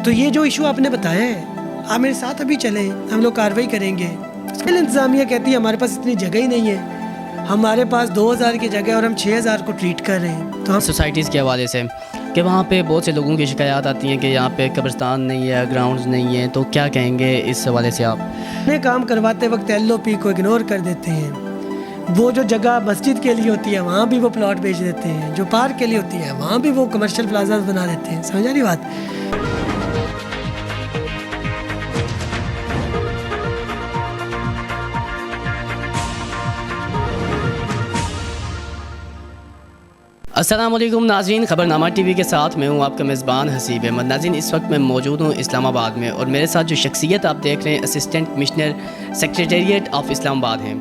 تو یہ جو ایشو آپ نے بتایا ہے، آپ میرے ساتھ ابھی چلیں، ہم لوگ کارروائی کریں گے. انتظامیہ کہتی ہے ہمارے پاس اتنی جگہ ہی نہیں ہے، ہمارے پاس 2000 کی جگہ اور ہم 6000 کو ٹریٹ کر رہے ہیں. تو ہم سوسائٹیز کے حوالے سے کہ وہاں پہ بہت سے لوگوں کی شکایات آتی ہیں کہ یہاں پہ قبرستان نہیں ہے، گراؤنڈز نہیں ہیں، تو کیا کہیں گے اس حوالے سے آپ؟ اپنے کام کرواتے وقت LOP کو اگنور کر دیتے ہیں. وہ جو جگہ مسجد کے لیے ہوتی ہے وہاں بھی وہ پلاٹ بیچ دیتے ہیں، جو پارک کے لیے ہوتی ہے وہاں بھی وہ کمرشل پلازاز بنا دیتے ہیں. سمجھا نہیں بات؟ السلام علیکم ناظرین، خبرنامہ ٹی وی کے ساتھ میں ہوں آپ کا میزبان حسیب احمد. ناظرین، اس وقت میں موجود ہوں اسلام آباد میں، اور میرے ساتھ جو شخصیت آپ دیکھ رہے ہیں اسسٹنٹ کمشنر سیکریٹریٹ آف اسلام آباد ہیں.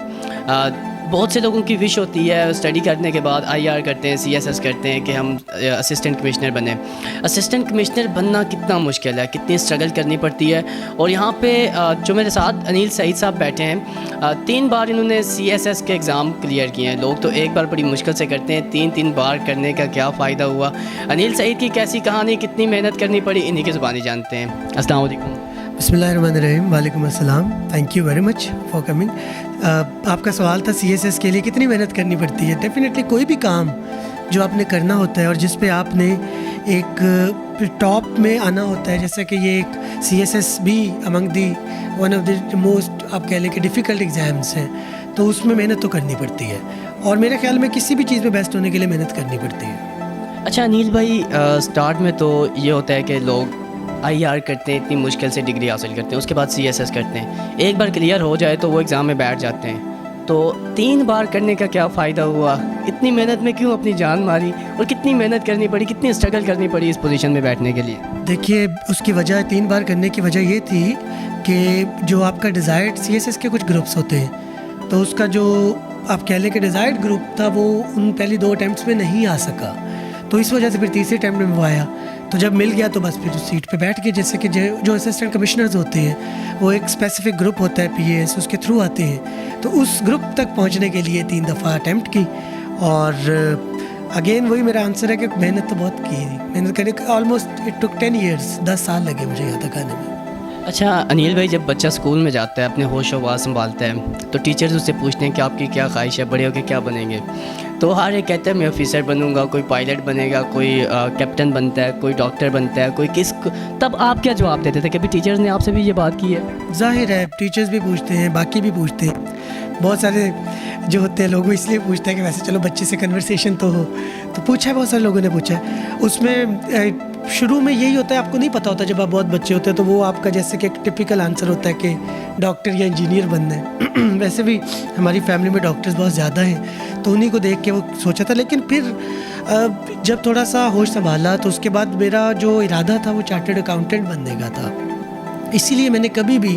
بہت سے لوگوں کی وش ہوتی ہے اسٹڈی کرنے کے بعد IR کرتے ہیں، CSS کرتے ہیں کہ ہم اسسٹنٹ کمشنر بنیں. اسسٹنٹ کمشنر بننا کتنا مشکل ہے، کتنی اسٹرگل کرنی پڑتی ہے. اور یہاں پہ جو میرے ساتھ انیل سعید صاحب بیٹھے ہیں، 3 بار انہوں نے CSS کے ایگزام کلیئر کیے ہیں. لوگ تو ایک بار بڑی مشکل سے کرتے ہیں، 3 بار کرنے کا کیا فائدہ ہوا. انیل سعید کی کیسی کہانی، کتنی محنت کرنی پڑی، انہی کی زبانی جانتے ہیں. السلام علیکم. بسم اللہ الرحمن الرحیم. وعلیکم السلام. Thank you very much for coming. آپ کا سوال تھا CSS کے لیے کتنی محنت کرنی پڑتی ہے. ڈیفینیٹلی کوئی بھی کام جو آپ نے کرنا ہوتا ہے اور جس پہ آپ نے ایک ٹاپ میں آنا ہوتا ہے، جیسا کہ یہ ایک CSS بھی among the one of the most آپ کہہ لیں کہ ڈیفیکلٹ ایگزامس ہیں، تو اس میں محنت تو کرنی پڑتی ہے. اور میرے خیال میں کسی بھی چیز میں بیسٹ ہونے کے لیے محنت کرنی پڑتی ہے. اچھا انیل بھائی، سٹارٹ میں تو یہ ہوتا ہے کہ لوگ IR کرتے ہیں، اتنی مشکل سے ڈگری حاصل کرتے ہیں، اس کے بعد CSS کرتے ہیں، ایک بار کلیئر ہو جائے تو وہ ایگزام میں بیٹھ جاتے ہیں. تو 3 بار کرنے کا کیا فائدہ ہوا؟ اتنی محنت میں کیوں اپنی جان ماری، اور کتنی محنت کرنی پڑی، کتنی اسٹرگل کرنی پڑی اس پوزیشن میں بیٹھنے کے لیے؟ دیکھیے، اس کی وجہ 3 بار کرنے کی وجہ یہ تھی کہ جو آپ کا ڈیزائرڈ CSS کے کچھ گروپس ہوتے ہیں، تو اس کا جو آپ کہہ لیں کہ ڈیزائرڈ گروپ تھا وہ ان پہلی 2 اٹیمپٹس میں نہیں آ سکا، تو اس وجہ سے پھر تیسرے اٹیمپٹ میں وہ آیا. تو جب مل گیا تو بس پھر اس سیٹ پہ بیٹھ گئے. جیسے کہ جو اسسٹنٹ کمشنرز ہوتے ہیں وہ ایک اسپیسیفک گروپ ہوتا ہے PAS، اس کے تھرو آتے ہیں، تو اس گروپ تک پہنچنے کے لیے 3 دفعہ اٹیمپٹ کی. اور اگین وہی میرا آنسر ہے کہ محنت تو بہت کی، محنت کرنے کا آلموسٹ اٹ ٹک 10 ایئرس، 10 سال لگے مجھے یہاں تک آنے میں. اچھا انیل بھائی، جب بچہ اسکول میں جاتا ہے، اپنے ہوش و حواس سنبھالتا ہے، تو ٹیچرز اس سے پوچھتے ہیں کہ آپ کی کیا خواہش ہے، بڑے ہو کے کیا بنیں گے؟ تو ہر ایک کہتا ہے میں آفیسر بنوں گا، کوئی پائلٹ بنے گا، کوئی کیپٹن بنتا ہے، کوئی ڈاکٹر بنتا ہے، کوئی کس. تب آپ کیا جواب دیتے تھے؟ کبھی ٹیچرز نے آپ سے بھی یہ بات کی ہے؟ ظاہر ہے ٹیچرز بھی پوچھتے ہیں، باقی بھی پوچھتے ہیں، بہت سارے جو ہوتے ہیں لوگوں اس لیے پوچھتے ہیں کہ ویسے چلو بچے سے کنورسیشن تو ہو، تو پوچھا ہے، بہت سارے لوگوں نے پوچھا ہے. اس میں شروع میں یہی ہوتا ہے، آپ کو نہیں پتہ ہوتا جب آپ بہت بچے ہوتے ہیں تو وہ آپ کا جیسے کہ ایک ٹپیکل آنسر ہوتا ہے کہ ڈاکٹر یا انجینئر بننا ہے. ویسے بھی ہماری فیملی میں ڈاکٹرز بہت زیادہ ہیں، تو انہیں کو دیکھ کے وہ سوچا تھا. لیکن پھر جب تھوڑا سا ہوش سنبھالا تو اس کے بعد میرا جو ارادہ تھا وہ چارٹرڈ اکاؤنٹنٹ بننے کا تھا. اسی لیے میں نے کبھی بھی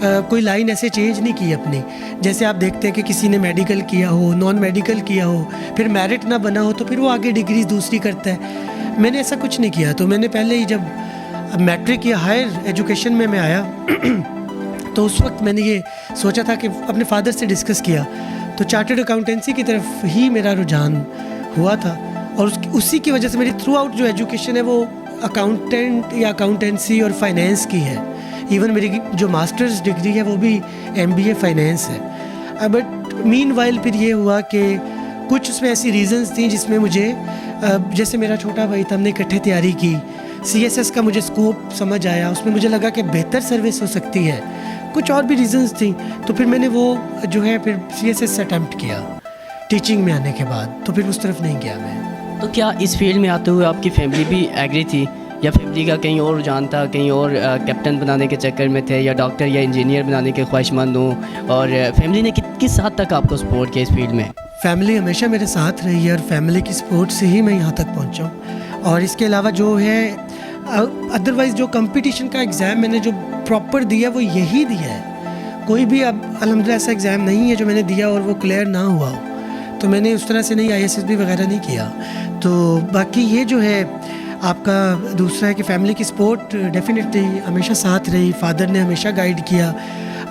کوئی لائن ایسے چینج نہیں کی اپنی. جیسے آپ دیکھتے ہیں کہ کسی نے میڈیکل کیا ہو، نان میڈیکل کیا ہو، پھر میرٹ نہ بنا ہو تو پھر وہ آگے ڈگریز دوسری کرتا ہے. میں نے ایسا کچھ نہیں کیا. تو میں نے پہلے ہی جب میٹرک یا ہائر ایجوکیشن میں آیا تو اس وقت میں نے یہ سوچا تھا کہ اپنے فادر سے ڈسکس کیا، تو چارٹرڈ اکاؤنٹنسی کی طرف ہی میرا رجحان ہوا تھا. اور اسی کی وجہ سے میری تھرو آؤٹ جو ایجوکیشن ہے وہ اکاؤنٹنٹ یا اکاؤنٹنسی اور فائنینس کی ہے. ایون میری جو ماسٹرز ڈگری ہے وہ بھی MBA فائنینس ہے. بٹ مین وائل پھر یہ ہوا کہ کچھ اس میں ایسی ریزنز تھیں جس میں مجھے جیسے میرا چھوٹا بھائی تھا، ہم نے اکٹھے تیاری کی، CSS کا مجھے اسکوپ سمجھ آیا، اس میں مجھے لگا کہ بہتر سروس ہو سکتی ہے. کچھ اور بھی ریزنز تھیں، تو پھر میں نے وہ جو ہے پھر CSS سے اٹیمپٹ کیا ٹیچنگ میں آنے کے بعد. تو پھر اس طرف نہیں گیا میں. تو کیا اس فیلڈ میں آتے ہوئے آپ کی فیملی بھی ایگری تھی، یا فیملی کا کہیں اور رجحان تھا، کہیں اور کیپٹن بنانے کے چکر میں تھے، یا ڈاکٹر یا انجینئر بنانے کے خواہش مند ہوں؟ اور فیملی نے کس حد تک آپ کو سپورٹ کیا اس فیلڈ میں؟ فیملی ہمیشہ میرے ساتھ رہی ہے، اور فیملی کی سپورٹ سے ہی میں یہاں تک پہنچا ہوں. اور اس کے علاوہ جو ہے ادروائز جو کمپٹیشن کا ایگزام میں نے جو پراپر دیا وہ یہی دیا ہے. کوئی بھی اب الحمدللہ ایسا ایگزام نہیں ہے جو میں نے دیا اور وہ کلیئر نہ ہوا ہو. تو میں نے اس طرح سے نہیں ISSB وغیرہ نہیں کیا. تو باقی یہ جو ہے آپ کا دوسرا ہے کہ فیملی کی سپورٹ ڈیفینیٹلی ہمیشہ ساتھ رہی. فادر نے ہمیشہ گائیڈ کیا.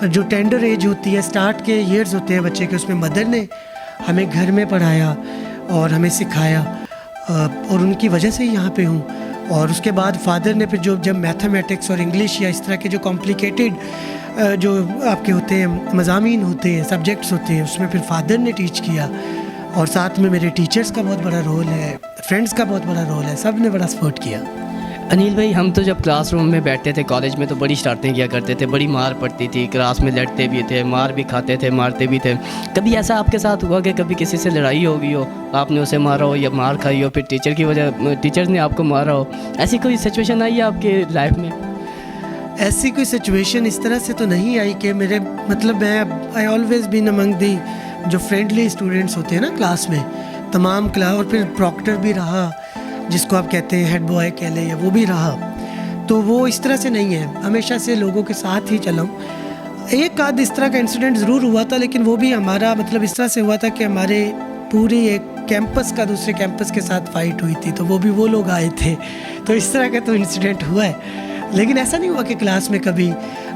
جو ٹینڈر ایج ہوتی ہے، سٹارٹ کے ایئرز ہوتے ہیں بچے کے، اس میں مدر نے ہمیں گھر میں پڑھایا اور ہمیں سکھایا، اور ان کی وجہ سے ہی یہاں پہ ہوں. اور اس کے بعد فادر نے پھر جب میتھمیٹکس اور انگلش یا اس طرح کے جو کمپلیکیٹڈ جو آپ کے ہوتے ہیں مضامین ہوتے ہیں سبجیکٹس ہوتے ہیں اس میں پھر فادر نے ٹیچ کیا، اور ساتھ میں میرے ٹیچرز کا بہت بڑا رول ہے، فرینڈس کا بہت بڑا رول ہے، سب نے بڑا سپورٹ کیا۔ انیل بھائی، ہم تو جب کلاس روم میں بیٹھتے تھے کالج میں تو بڑی شرارتیں کیا کرتے تھے، بڑی مار پڑتی تھی، کلاس میں لڑتے بھی تھے، مار بھی کھاتے تھے، مارتے بھی تھے۔ کبھی ایسا آپ کے ساتھ ہوا کہ کبھی کسی سے لڑائی ہو گئی ہو، آپ نے اسے مارا ہو یا مار کھائی ہو، پھر ٹیچر کی وجہ ٹیچرز نے آپ کو مارا ہو، ایسی کوئی سچویشن آئی ہے آپ کے لائف میں؟ ایسی کوئی سچویشن اس طرح سے تو نہیں آئی کہ میرے مطلب آئی آلویز بین امنگ دی جو فرینڈلی اسٹوڈنٹس ہوتے ہیں نا کلاس میں، تمام کلاس، اور پھر پروکٹر بھی رہا جس کو آپ کہتے ہیں ہیڈ بوائے کہہ لیں، یا وہ بھی رہا، تو وہ اس طرح سے نہیں ہے، ہمیشہ سے لوگوں کے ساتھ ہی چلا ہوں۔ ایک آدھ اس طرح کا انسیڈنٹ ضرور ہوا تھا، لیکن وہ بھی ہمارا مطلب اس طرح سے ہوا تھا کہ ہمارے پوری ایک کیمپس کا دوسرے کیمپس کے ساتھ فائٹ ہوئی تھی، تو وہ بھی وہ لوگ آئے تھے، تو اس طرح کا تو انسیڈنٹ ہوا ہے، لیکن ایسا نہیں ہوا کہ کلاس میں کبھی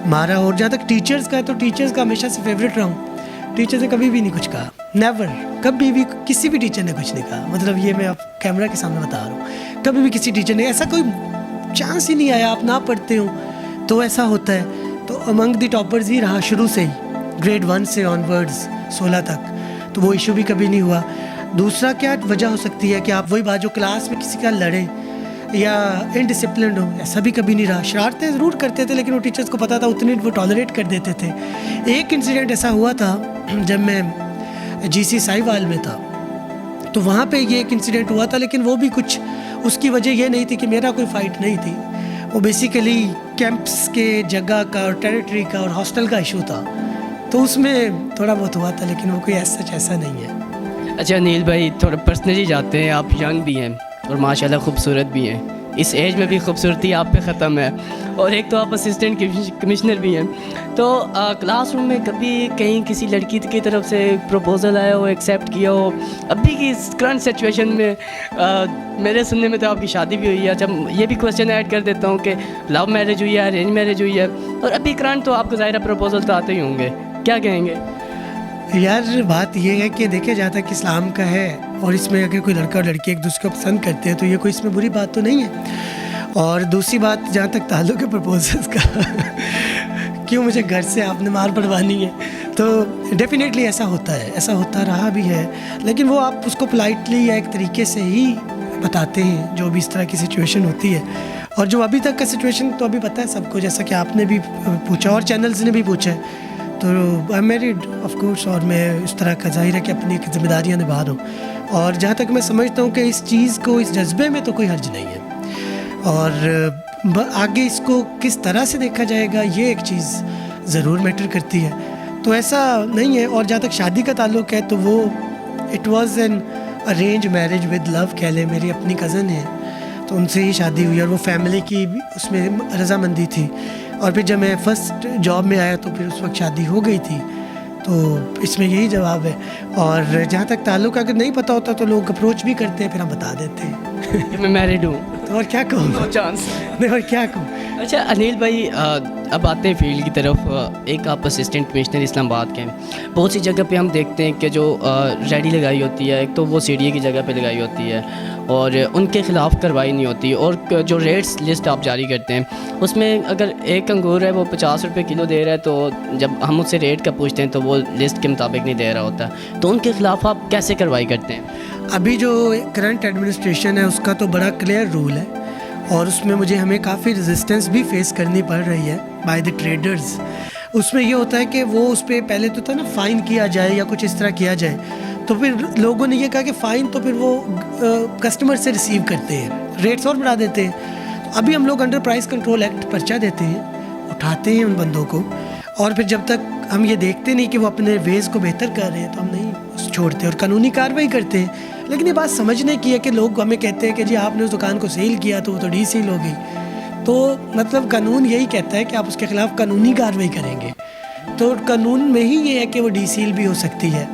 مارا ہو۔ اور جہاں تک ٹیچرز کا ہے تو ٹیچرز کا ہمیشہ سے فیوریٹ رہا ہوں، ٹیچر نے کبھی بھی نہیں کچھ کہا، نیور، کبھی بھی کسی بھی ٹیچر نے کچھ نہیں کہا، مطلب یہ میں آپ کیمرہ کے سامنے بتا رہا ہوں، کبھی بھی کسی ٹیچر نے ایسا کوئی چانس ہی نہیں آیا، آپ نہ پڑھتے ہو تو ایسا ہوتا ہے، تو امنگ دی ٹاپرز ہی رہا شروع سے ہی، گریڈ 1 سے آن ورڈز 16 تک، تو وہ ایشو بھی کبھی نہیں ہوا۔ دوسرا کیا وجہ ہو سکتی ہے کہ آپ وہی بات جو کلاس میں کسی کا لڑے یا انڈسپلنڈ ہو، ایسا بھی کبھی نہیں رہا، شرارتیں ضرور کرتے تھے لیکن وہ ٹیچرز کو پتہ تھا اتنی وہ ٹالریٹ کر دیتے تھے۔ ایک انسیڈنٹ ایسا ہوا تھا جب میں جی سی سائی وال میں تھا، تو وہاں پہ یہ ایک انسیڈنٹ ہوا تھا، لیکن وہ بھی کچھ اس کی وجہ یہ نہیں تھی کہ میرا کوئی فائٹ نہیں تھی، وہ بیسیکلی کیمپس کے جگہ کا اور ٹیریٹری کا اور ہاسٹل کا ایشو تھا، تو اس میں تھوڑا بہت ہوا تھا، لیکن وہ کوئی ایسا نہیں ہے۔ اچھا انیل بھائی، تھوڑا پرسنلی جاتے ہیں، آپ ینگ بھی ہیں اور ماشاءاللہ خوبصورت بھی ہیں، اس ایج میں بھی خوبصورتی آپ پہ ختم ہے، اور ایک تو آپ اسسٹنٹ کمشنر بھی ہیں، تو کلاس روم میں کبھی کہیں کسی لڑکی کی طرف سے پروپوزل آیا ہو، ایکسیپٹ کیا ہو؟ ابھی کی اس کرنٹ سچویشن میں میرے سننے میں تو آپ کی شادی بھی ہوئی ہے، جب یہ بھی کویسچن ایڈ کر دیتا ہوں کہ لو میرج ہوئی ہے، ارینج میرج ہوئی ہے، اور ابھی کرنٹ تو آپ کو ظاہرہ پروپوزل تو آتے ہی ہوں گے، کیا کہیں گے؟ یار بات یہ ہے کہ دیکھا جاتا ہے کہ اسلام کا ہے، اور اس میں اگر کوئی لڑکا اور لڑکی ایک دوسرے کو پسند کرتے ہیں تو یہ کوئی اس میں بری بات تو نہیں ہے۔ اور دوسری بات جہاں تک تعلق ہے پرپوزلس کا کیوں مجھے گھر سے آپ نے مار پڑوانی ہے، تو ڈیفینیٹلی ایسا ہوتا ہے، ایسا ہوتا رہا بھی ہے، لیکن وہ آپ اس کو پولائٹلی یا ایک طریقے سے ہی بتاتے ہیں جو بھی اس طرح کی سچویشن ہوتی ہے۔ اور جو ابھی تک کا سچویشن تو ابھی پتہ ہے سب کو، جیسا کہ آپ نے بھی پوچھا اور چینلز نے بھی پوچھا ہے، تو I am married of course, اور میں اس طرح کا ظاہر ہے کہ اپنی ایک ذمہ داریاں نبھا رہا ہوں، اور جہاں تک میں سمجھتا ہوں کہ اس چیز کو، اس جذبے میں تو کوئی حرج نہیں ہے، اور آگے اس کو کس طرح سے دیکھا جائے گا یہ ایک چیز ضرور میٹر کرتی ہے، تو ایسا نہیں ہے۔ اور جہاں تک شادی کا تعلق ہے تو وہ it was an arrange marriage with love کہہ لیں، میری اپنی کزن ہے تو ان سے ہی شادی ہوئی، اور وہ فیملی کی بھی اس میں رضامندی تھی، اور پھر جب میں فرسٹ جاب میں آیا تو پھر اس وقت شادی ہو گئی تھی، تو اس میں یہی جواب ہے۔ اور جہاں تک تعلق اگر نہیں پتہ ہوتا تو لوگ اپروچ بھی کرتے ہیں، پھر ہم بتا دیتے ہیں کہ میں میرڈ ہوں، تو اور کیا کہوں، نو چانس، نہیں اور کیا کہوں۔ اچھا انیل بھائی، اب آتے ہیں فیلڈ کی طرف، ایک آپ اسسٹنٹ کمشنر اسلام آباد کے ہیں، بہت سی جگہ پہ ہم دیکھتے ہیں کہ جو ریڈی لگائی ہوتی ہے، ایک تو وہ سی ڈی اے کی جگہ پہ لگائی ہوتی ہے اور ان کے خلاف کارروائی نہیں ہوتی، اور جو ریٹس لسٹ آپ جاری کرتے ہیں اس میں اگر ایک انگور ہے وہ 50 روپے کلو دے رہا ہے، تو جب ہم اس سے ریٹ کا پوچھتے ہیں تو وہ لسٹ کے مطابق نہیں دے رہا ہوتا، تو ان کے خلاف آپ کیسے کارروائی کرتے ہیں؟ ابھی جو کرنٹ ایڈمنسٹریشن ہے اس کا تو بڑا کلیئر رول ہے، اور اس میں ہمیں کافی ریزسٹنس بھی فیس کرنی پڑ رہی ہے بائی دی ٹریڈرز۔ اس میں یہ ہوتا ہے کہ وہ اس پہ پہلے تو تھا نا فائن کیا جائے یا کچھ اس طرح کیا جائے، تو پھر لوگوں نے یہ کہا کہ فائن تو پھر وہ کسٹمر سے ریسیو کرتے ہیں، ریٹس اور بڑھا دیتے ہیں، تو ابھی ہم لوگ انڈر پرائز کنٹرول ایکٹ پرچہ دیتے ہیں، اٹھاتے ہیں ان بندوں کو، اور پھر جب تک ہم یہ دیکھتے نہیں کہ وہ اپنے ویز کو بہتر کر رہے ہیں تو ہم نہیں چھوڑتے اور قانونی کارروائی کرتے ہیں۔ لیکن یہ بات سمجھنے کی ہے کہ لوگ ہمیں کہتے ہیں کہ جی آپ نے اس دکان کو سیل کیا تو وہ تو ڈی سیل ہو گئی، تو مطلب قانون یہی کہتا ہے کہ آپ اس کے خلاف قانونی کارروائی کریں گے، تو قانون میں ہی یہ ہے کہ وہ ڈی سیل بھی ہو سکتی ہے۔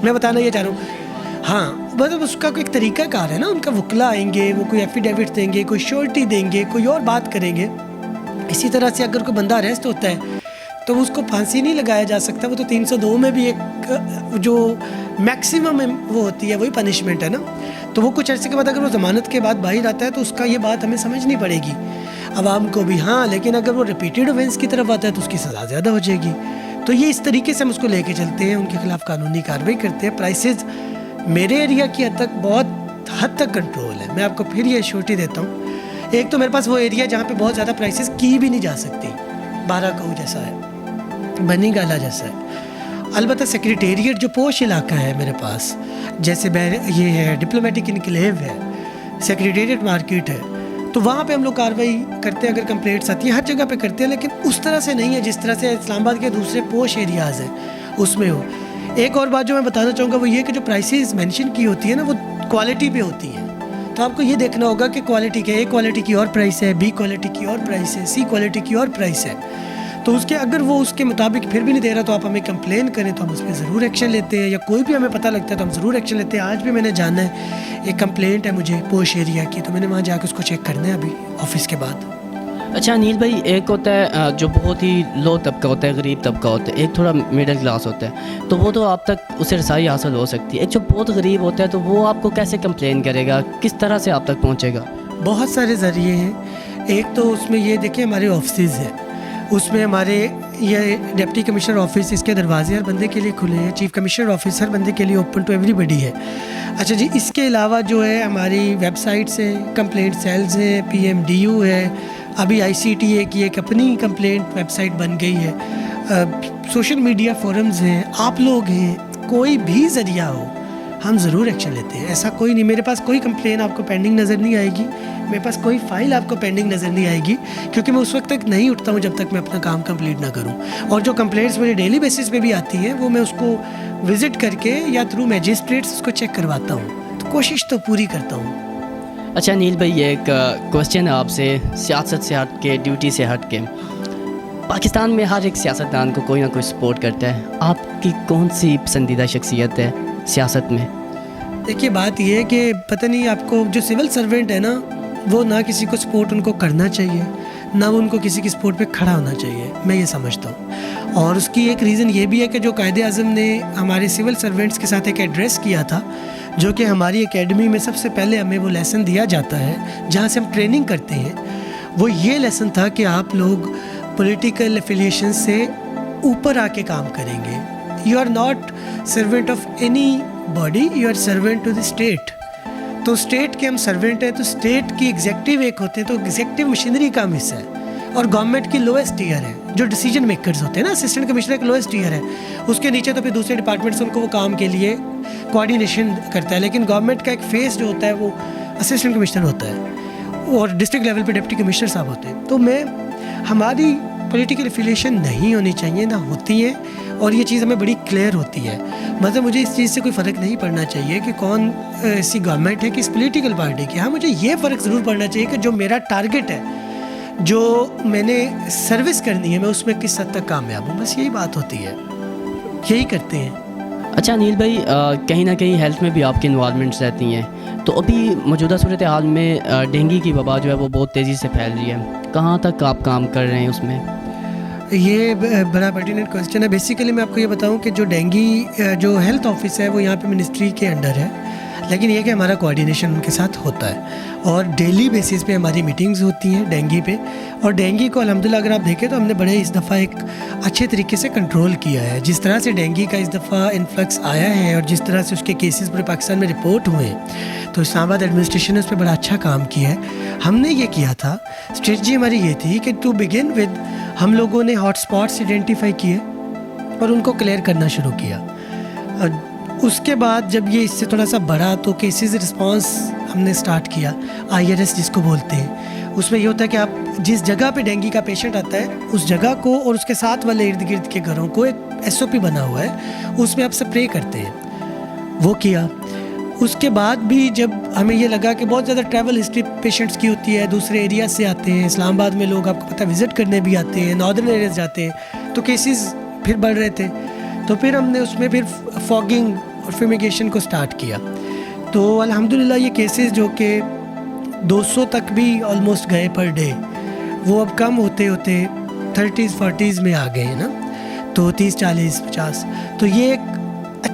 میں بتانا یہ چاہ رہا ہوں، ہاں مطلب اس کا کوئی ایک طریقہ کار ہے نا، ان کا وکلا آئیں گے، وہ کوئی ایفیڈیوٹ دیں گے، کوئی شیورٹی دیں گے، کوئی اور بات کریں گے۔ اسی طرح سے اگر کوئی بندہ اریسٹ ہوتا ہے تو اس کو پھانسی نہیں لگایا جا سکتا، وہ تو 302 میں بھی ایک جو میکسیمم وہ ہوتی ہے وہی پنشمنٹ ہے نا، تو وہ کچھ عرصے کے بعد اگر وہ ضمانت کے بعد باہر آتا ہے تو اس کا یہ بات ہمیں سمجھنی پڑے گی عوام کو بھی. ہاں لیکن اگر وہ ریپیٹیڈ اوفینس کی طرف آتا ہے تو اس کی سزا زیادہ ہو جائے گی. تو یہ اس طریقے سے ہم اس کو لے کے چلتے ہیں, ان کے خلاف قانونی کارروائی کرتے ہیں. پرائسز میرے ایریا کی حد تک بہت حد تک کنٹرول ہے. میں آپ کو پھر یہ ایشورٹی دیتا ہوں. ایک تو میرے پاس وہ ایریا جہاں پہ بہت زیادہ پرائسز کی بھی نہیں جا سکتی, بارہ کوہ جیسا ہے, بنی گالا جیسا ہے. البتہ سیکریٹریٹ جو پوش علاقہ ہے میرے پاس, جیسے یہ ہے ڈپلومیٹک انکلیو ہے, سیکریٹریٹ مارکیٹ ہے, تو وہاں پہ ہم لوگ کارروائی کرتے ہیں اگر کمپلینٹس آتی ہیں. ہر جگہ پہ کرتے ہیں لیکن اس طرح سے نہیں ہے جس طرح سے اسلام آباد کے دوسرے پوش ایریاز ہیں اس میں ہو. ایک اور بات جو میں بتانا چاہوں گا وہ یہ کہ جو پرائسز مینشن کی ہوتی ہے نا وہ کوالٹی پہ ہوتی ہیں. تو آپ کو یہ دیکھنا ہوگا کہ کوالٹی کے اے کوالٹی کی اور پرائس ہے, بی کوالٹی کی اور پرائس ہے, سی کوالٹی کی اور پرائس ہے. تو اس کے اگر وہ اس کے مطابق پھر بھی نہیں دے رہا تو آپ ہمیں کمپلین کریں تو ہم اس پہ ضرور ایکشن لیتے ہیں, یا کوئی بھی ہمیں پتہ لگتا ہے تو ہم ضرور ایکشن لیتے ہیں. آج بھی میں نے جانا ہے, ایک کمپلینٹ ہے مجھے پوش ایریا کی, تو میں نے وہاں جا کے اس کو چیک کرنا ہے ابھی آفس کے بعد. اچھا انیل بھائی, ایک ہوتا ہے جو بہت ہی لو طبقہ ہوتا ہے, غریب طبقہ ہوتا ہے, ایک تھوڑا مڈل کلاس ہوتا ہے, تو وہ تو آپ تک اسے رسائی حاصل ہو سکتی ہے. ایک جو بہت غریب ہوتا ہے تو وہ آپ کو کیسے کمپلین کرے گا, کس طرح سے آپ تک پہنچے گا؟ بہت سارے ذریعے ہیں. ایک تو اس میں یہ دیکھیں ہمارے آفسز ہیں, اس میں ہمارے یہ ڈپٹی کمشنر آفس, اس کے دروازے ہر بندے کے لیے کھلے ہیں. چیف کمشنر آفس ہر بندے کے لیے اوپن ٹو ایوری بڈی ہے. اچھا جی, اس کے علاوہ جو ہے ہماری ویب سائٹس ہیں, کمپلینٹ سیلز ہیں, PMDU ہے, ابھی ICTA کی ایک اپنی کمپلینٹ ویب سائٹ بن گئی ہے, سوشل میڈیا فورمز ہیں, آپ لوگ ہیں, کوئی بھی ذریعہ ہو ہم ضرور ایکشن لیتے ہیں. ایسا کوئی نہیں, میرے پاس کوئی کمپلین آپ کو پینڈنگ نظر نہیں آئے گی, میرے پاس کوئی فائل آپ کو پینڈنگ نظر نہیں آئے گی, کیونکہ میں اس وقت تک نہیں اٹھتا ہوں جب تک میں اپنا کام کمپلیٹ نہ کروں. اور جو کمپلینٹس میرے ڈیلی بیسس پہ بھی آتی ہیں وہ میں اس کو وزٹ کر کے یا تھرو میجسٹریٹس اس کو چیک کرواتا ہوں. تو کوشش تو پوری کرتا ہوں. اچھا انیل بھائی, یہ ایک کوشچن ہے آپ سے, سیاست سے ہٹ کے, ڈیوٹی سے ہٹ کے. پاکستان میں ہر ایک سیاستدان کو کوئی نہ کوئی سپورٹ کرتا ہے, آپ کی کون سی پسندیدہ شخصیت ہے سیاست میں؟ دیکھیے بات یہ ہے کہ پتہ نہیں آپ کو, جو سول سرونٹ ہے نا وہ نہ کسی کو سپورٹ ان کو کرنا چاہیے, نہ ان کو کسی کی سپورٹ پہ کھڑا ہونا چاہیے, میں یہ سمجھتا ہوں. اور اس کی ایک ریزن یہ بھی ہے کہ جو قائد اعظم نے ہمارے سول سرونٹس کے ساتھ ایک ایڈریس کیا تھا, جو کہ ہماری اکیڈمی میں سب سے پہلے ہمیں وہ لیسن دیا جاتا ہے جہاں سے ہم ٹریننگ کرتے ہیں, وہ یہ لیسن تھا کہ آپ لوگ پولیٹیکل افیلیشن سے اوپر آ کے کام کریں گے. You are not servant of anybody, you are servant to the state. تو اسٹیٹ کے ہم سرونٹ ہیں, تو اسٹیٹ کی ایگزیکٹو ایک ہوتے ہیں, تو ایگزیکٹو مشینری کا ہم حصہ ہے. اور گورنمنٹ کی لوئسٹ ٹیئر ہے, جو ڈیسیجن میکرز ہوتے ہیں نا, اسسٹنٹ کمشنر کی لوئسٹ ٹیئر ہے, اس کے نیچے تو پھر دوسرے ڈپارٹمنٹس ان کو وہ کام کے لیے کوآرڈینیشن کرتا ہے. لیکن گورنمنٹ کا ایک فیس جو ہوتا ہے وہ اسسٹنٹ کمشنر ہوتا ہے, اور ڈسٹرکٹ لیول پہ ڈپٹی کمشنر صاحب ہوتے ہیں. تو ہماری پولیٹیکل افیلیشن نہیں ہونی چاہیے, نہ ہوتی ہے, اور یہ چیز ہمیں بڑی کلیئر ہوتی ہے. مطلب مجھے اس چیز سے کوئی فرق نہیں پڑنا چاہیے کہ کون سی گورنمنٹ ہے, کس پولیٹیکل پارٹی کی. ہاں مجھے یہ فرق ضرور پڑنا چاہیے کہ جو میرا ٹارگٹ ہے, جو میں نے سروس کرنی ہے, میں اس میں کس حد تک کامیاب ہوں. بس یہی بات ہوتی ہے, یہی کرتے ہیں. اچھا انیل بھائی, کہیں نہ کہیں ہیلتھ میں بھی آپ کی انوالومنٹس رہتی ہیں, تو ابھی موجودہ صورتحال میں ڈینگی کی وبا جو ہے وہ بہت تیزی سے پھیل رہی ہے, کہاں تک آپ کام کر رہے ہیں اس میں؟ یہ بڑا پرٹیننٹ کوسچن ہے. بیسیکلی میں آپ کو یہ بتاؤں کہ جو ڈینگی جو ہیلتھ آفس ہے وہ یہاں پہ منسٹری کے انڈر ہے, لیکن یہ کہ ہمارا کوآرڈینیشن ان کے ساتھ ہوتا ہے, اور ڈیلی بیسس پہ ہماری میٹنگز ہوتی ہیں ڈینگی پہ. اور ڈینگی کو الحمدللہ اگر آپ دیکھیں تو ہم نے بڑے اس دفعہ ایک اچھے طریقے سے کنٹرول کیا ہے. جس طرح سے ڈینگی کا اس دفعہ انفلکس آیا ہے اور جس طرح سے اس کے کیسز پورے پاکستان میں رپورٹ ہوئے ہیں, تو اسلام آباد ایڈمنسٹریشن نے اس پہ بڑا اچھا کام کیا ہے. ہم نے یہ کیا تھا, اسٹریٹجی ہماری یہ تھی کہ ٹو بگن ود ہم لوگوں نے ہاٹ اسپاٹس آئیڈینٹیفائی کیے اور ان کو کلیئر کرنا شروع کیا. اس کے بعد جب یہ اس سے تھوڑا سا بڑھا تو کیسز رسپانس ہم نے سٹارٹ کیا, IRS جس کو بولتے ہیں. اس میں یہ ہوتا ہے کہ آپ جس جگہ پہ ڈینگی کا پیشنٹ آتا ہے اس جگہ کو اور اس کے ساتھ والے ارد گرد کے گھروں کو ایک SOP بنا ہوا ہے, اس میں آپ سپرے کرتے ہیں. وہ کیا. اس کے بعد بھی جب ہمیں یہ لگا کہ بہت زیادہ ٹریول ہسٹری پیشنٹس کی ہوتی ہے, دوسرے ایریا سے آتے ہیں, اسلام آباد میں لوگ آپ کو پتہ وزٹ کرنے بھی آتے ہیں, ناردرن ایریاز جاتے ہیں, تو کیسز پھر بڑھ رہے تھے. تو پھر ہم نے اس میں پھر فاگنگ اور فیمیگیشن کو سٹارٹ کیا. تو الحمدللہ یہ کیسز جو کہ 200 تک بھی آلموسٹ گئے پر ڈے, وہ اب کم ہوتے ہوتے 30s 40s میں آ گئے ہیں نا, تو 30 40 50. تو یہ ایک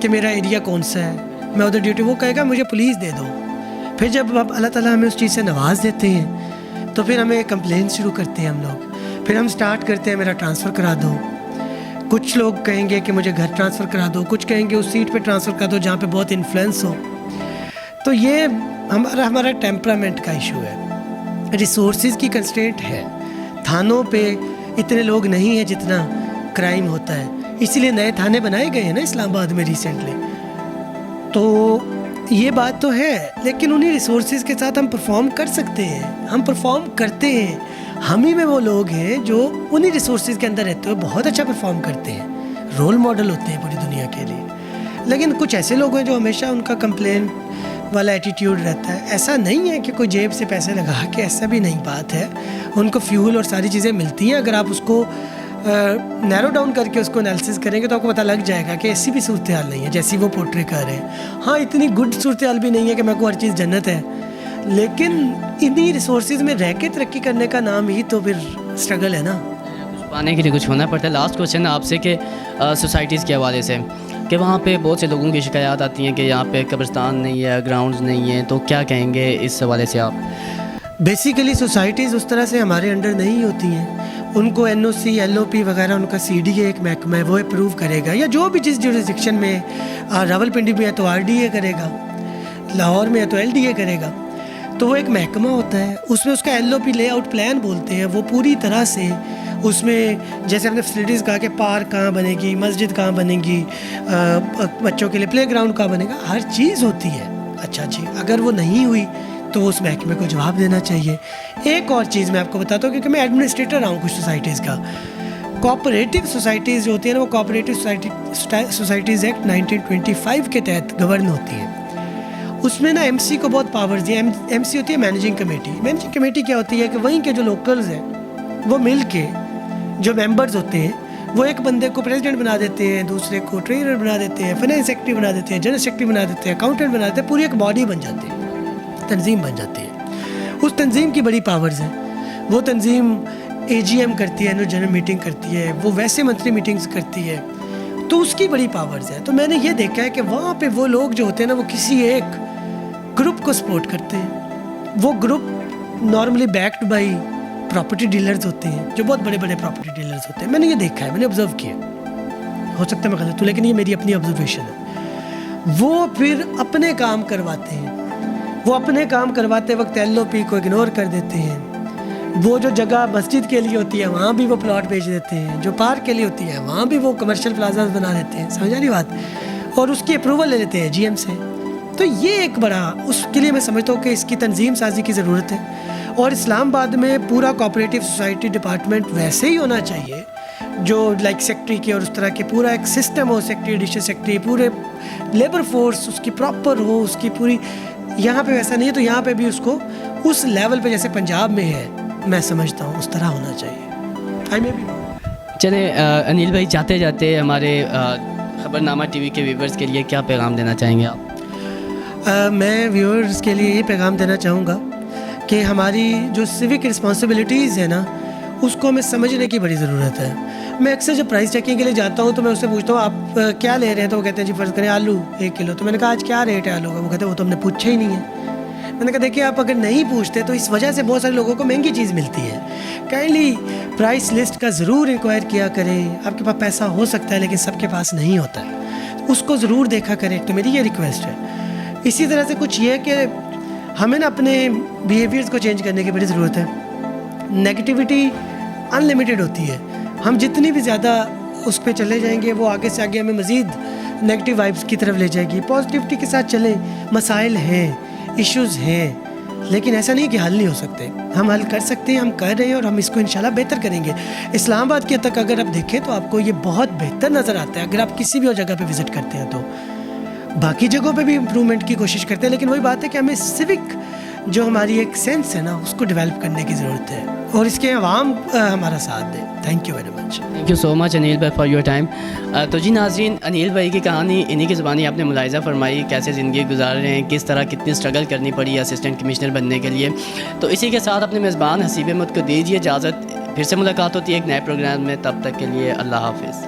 کہ میرا ایریا کون سا ہے, میں ادھر ڈیوٹی, وہ کہے گا مجھے پولیس دے دو. پھر جب اب اللہ تعالیٰ ہمیں اس چیز سے نواز دیتے ہیں تو پھر ہمیں کمپلین شروع کرتے ہیں ہم لوگ. پھر ہم سٹارٹ کرتے ہیں میرا ٹرانسفر کرا دو. کچھ لوگ کہیں گے کہ مجھے گھر ٹرانسفر کرا دو, کچھ کہیں گے اس سیٹ پہ ٹرانسفر کرا دو جہاں پہ بہت انفلوئنس ہو. تو یہ ہمارا ٹیمپرامنٹ کا ایشو ہے, ریسورسز کی کنسٹرینٹ ہے. تھانوں پہ اتنے لوگ نہیں ہیں جتنا کرائم ہوتا ہے, اسی لیے نئے تھانے بنائے گئے ہیں نا اسلام آباد میں ریسنٹلی. تو یہ بات تو ہے, لیکن انہیں ریسورسز کے ساتھ ہم پرفارم کر سکتے ہیں, ہم پرفارم کرتے ہیں. ہم ہی میں وہ لوگ ہیں جو انہیں ریسورسز کے اندر رہتے ہوئے بہت اچھا پرفارم کرتے ہیں, رول ماڈل ہوتے ہیں پوری دنیا کے لیے. لیکن کچھ ایسے لوگ ہیں جو ہمیشہ ان کا کمپلین والا ایٹیٹیوڈ رہتا ہے. ایسا نہیں ہے کہ کوئی جیب سے پیسے لگا کے, ایسا بھی نہیں بات ہے. ان کو فیول اور ساری چیزیں ملتی ہیں. اگر آپ اس کو نیرو ڈاؤن کر کے اس کو انالیسس کریں گے تو آپ کو پتہ لگ جائے گا کہ ایسی بھی صورتحال نہیں ہے جیسی وہ پورٹری کر رہے ہیں. ہاں اتنی گڈ صورتحال بھی نہیں ہے کہ میں کو ہر چیز جنت ہے, لیکن انہی ریسورسز میں رہ کے ترقی کرنے کا نام ہی تو پھر اسٹرگل ہے نا. پانے کے لیے کچھ ہونا پڑتا ہے. لاسٹ کوشچن آپ سے کہ سوسائٹیز کے حوالے سے کہ وہاں پہ بہت سے لوگوں کی شکایات آتی ہیں کہ یہاں پہ قبرستان نہیں ہے, گراؤنڈز نہیں ہیں, تو کیا کہیں گے اس حوالے سے آپ؟ بیسیکلی سوسائٹیز اس طرح سے ہمارے انڈر نہیں ہوتی ہیں. ان کو این او سی, ایل او پی وغیرہ ان کا سی ڈی اے ایک محکمہ ہے, وہ اپروو کرے گا, یا جو بھی جس جورسڈکشن میں, راول پنڈی میں ہے تو آر ڈی اے کرے گا, لاہور میں ہے تو ایل ڈی اے کرے گا. تو وہ ایک محکمہ ہوتا ہے, اس میں اس کا ایل او پی لے آؤٹ پلان بولتے ہیں. وہ پوری طرح سے اس میں جیسے ہم نے فیسلٹیز کہا کہ پارک کہاں بنے گی, مسجد کہاں بنے گی, بچوں کے لیے پلے گراؤنڈ کہاں بنے گا, ہر چیز ہوتی ہے. اچھا جی, اگر وہ نہیں ہوئی تو اس محکمے کو جواب دینا چاہیے. ایک اور چیز میں آپ کو بتاتا ہوں, کیونکہ میں ایڈمنسٹریٹر رہا ہوں کچھ سوسائٹیز کا. کوآپریٹیو سوسائٹیز جو ہوتی ہیں نا, وہ کوآپریٹیو سوسائٹیز ایکٹ 1925 کے تحت گورن ہوتی ہیں. اس میں نا ایم سی کو بہت پاورز دیا. ایم سی ہوتی ہے مینیجنگ کمیٹی. مینیجنگ کمیٹی کیا ہوتی ہے کہ وہیں کے جو لوکلز ہیں وہ مل کے, جو ممبرز ہوتے ہیں, وہ ایک بندے کو پریزیڈنٹ بنا دیتے ہیں, دوسرے کو ٹریجرر بنا دیتے ہیں, فائنانس سیکرٹری بنا دیتے ہیں, جنرل سیکرٹری بنا دیتے ہیں, اکاؤنٹنٹ بنا دیتے ہیں. پوری ایک باڈی بن جاتی ہے, تنظیم بن جاتی ہے. اس تنظیم کی بڑی پاورز ہیں. وہ تنظیم اے جی ایم کرتی ہے, جنرل میٹنگ کرتی ہے, وہ ویسے منتھلی میٹنگز کرتی ہے, تو اس کی بڑی پاورز ہیں. تو میں نے یہ دیکھا ہے کہ وہاں پہ وہ لوگ جو ہوتے ہیں نا, وہ کسی ایک گروپ کو سپورٹ کرتے ہیں. وہ group normally backed buy property dealers ہوتے ہیں, جو بہت بڑے بڑے پراپرٹی ڈیلرز ہوتے ہیں. میں نے یہ دیکھا ہے, میں نے آبزرو کیا, ہو سکتا ہے میں غلط ہوں لیکن یہ میری اپنی آبزرویشن ہے. وہ پھر اپنے کام کرواتے ہیں. وہ اپنے کام کرواتے وقت ایل او پی کو اگنور کر دیتے ہیں. وہ جو جگہ مسجد کے لیے ہوتی ہے وہاں بھی وہ پلاٹ بیچ دیتے ہیں, جو پارک کے لیے ہوتی ہے وہاں بھی وہ کمرشل پلازاز بنا دیتے ہیں. سمجھا نہیں بات؟ اور اس کی اپروول لے لیتے ہیں جی ایم سے. تو یہ ایک بڑا, اس کے لیے میں سمجھتا ہوں کہ اس کی تنظیم سازی کی ضرورت ہے. اور اسلام آباد میں پورا کوآپریٹیو سوسائٹی ڈپارٹمنٹ ویسے ہی ہونا چاہیے جو لائک سیکٹری کے اور اس طرح کے پورا ایک سسٹم ہو, سیکٹری, ایڈیشنل سیکٹری, پورے لیبر فورس اس کی پراپر ہو, اس کی پوری. یہاں پہ ویسا نہیں ہے, تو یہاں پہ بھی اس کو اس لیول پہ جیسے پنجاب میں ہے, میں سمجھتا ہوں اس طرح ہونا چاہیے. چلیں انیل بھائی, جاتے جاتے ہمارے خبر نامہ ٹی وی کے ویورز کے لیے کیا پیغام دینا چاہیں گے آپ؟ میں ویورز کے لیے یہ پیغام دینا چاہوں گا کہ ہماری جو سیوک رسپانسبلٹیز ہے نا, اس کو ہمیں سمجھنے کی بڑی ضرورت ہے. میں اکثر جب پرائس چیکنگ کے لیے جاتا ہوں تو میں اس سے پوچھتا ہوں آپ کیا لے رہے ہیں, تو وہ کہتے ہیں جی فرض کریں آلو 1 کلو. تو میں نے کہا آج کیا ریٹ ہے آلو کا؟ وہ کہتے ہیں وہ تو ہم نے پوچھا ہی نہیں ہے. میں نے کہا دیکھیے آپ اگر نہیں پوچھتے تو اس وجہ سے بہت سارے لوگوں کو مہنگی چیز ملتی ہے. کائنڈلی پرائس لسٹ کا ضرور انکوائر کیا کریں. آپ کے پاس پیسہ ہو سکتا ہے لیکن سب کے پاس نہیں ہوتا ہے, اس کو ضرور دیکھا کریں. تو میری یہ ریکویسٹ ہے. اسی طرح سے کچھ یہ کہ ہمیں نا اپنے بیہیویئرز کو چینج کرنے کی بڑی ضرورت ہے. نیگیٹیوٹی ان لمیٹیڈ ہوتی ہے. ہم جتنی بھی زیادہ اس پہ چلے جائیں گے وہ آگے سے آگے ہمیں مزید نیگیٹیو وائبس کی طرف لے جائے گی. پازیٹیوٹی کے ساتھ چلیں. مسائل ہیں, ایشوز ہیں, لیکن ایسا نہیں کہ حل نہیں ہو سکتے. ہم حل کر سکتے ہیں, ہم کر رہے ہیں, اور ہم اس کو انشاءاللہ بہتر کریں گے. اسلام آباد کے تک اگر آپ دیکھیں تو آپ کو یہ بہت بہتر نظر آتا ہے. اگر آپ کسی بھی اور جگہ پہ وزٹ کرتے ہیں تو باقی جگہوں پہ بھی امپرومنٹ کی کوشش کرتے ہیں, لیکن وہی بات ہے کہ ہمیں سیوک جو ہماری ایک سینس ہے نا, اس کو ڈیولپ کرنے کی ضرورت ہے, اور اس کے عوام ہمارا ساتھ دیں. Thank you very much. Thank you so much Anil بھائی فار یور ٹائم. تو جی ناظرین, انیل بھائی کی کہانی انہی کی زبانی آپ نے ملاحظہ فرمائی, کیسے زندگی گزار رہے ہیں, کس طرح کتنی اسٹرگل کرنی پڑی اسسٹنٹ کمشنر بننے کے لیے. تو اسی کے ساتھ اپنے میزبان حسیب احمد کو دیجیے اجازت. پھر سے ملاقات ہوتی ہے ایک نئے پروگرام میں, تب تک کے لیے اللہ حافظ.